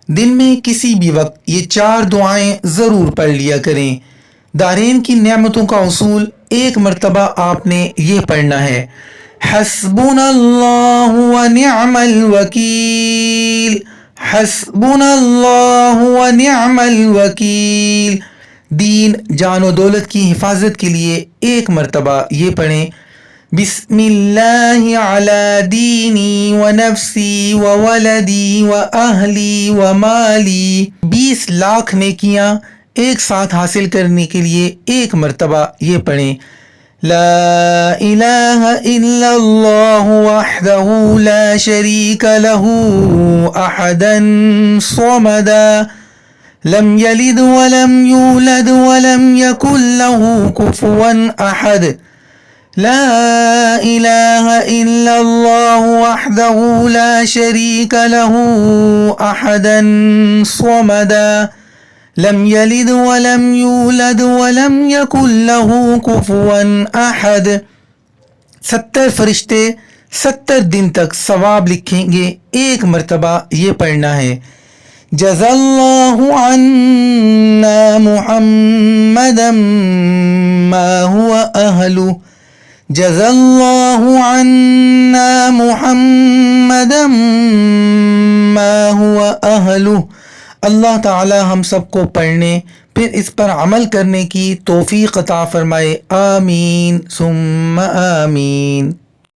دن میں کسی بھی وقت یہ 4 دعائیں ضرور پڑھ لیا کریں۔ دارین کی نعمتوں کا اصول، ایک مرتبہ آپ نے یہ پڑھنا ہے، حسبنا اللہ ونعم الوکیل، حسبنا اللہ ونعم الوکیل۔ دین، جان و دولت کی حفاظت کے لیے ایک مرتبہ یہ پڑھیں، بسم اللہ علی دینی و نفسی و ولدی و اہلی و مالی۔ 20 لاکھ نیکیاں ایک ساتھ حاصل کرنے کے لیے ایک مرتبہ یہ پڑھیں، لا الہ الا اللہ وحدہ لا شریک لہ احدا صمدا لم یلد ولم یولد ولم یکن لہ کفوا احد۔ لا الہ الا اللہ وحدہ لا شریک لہ احدا صمدا لم یلد ولم یولد ولم یکن لہ کفوا احد۔ 70 فرشتے 70 دن تک ثواب لکھیں گے، ایک مرتبہ یہ پڑھنا ہے، جزا اللہ عنا محمدا ما هو اہلہ، جزا اللہ عنا محمدا ما هو اہلہ۔ اللہ تعالی ہم سب کو پڑھنے پھر اس پر عمل کرنے کی توفیق عطا فرمائے، آمین ثم آمین۔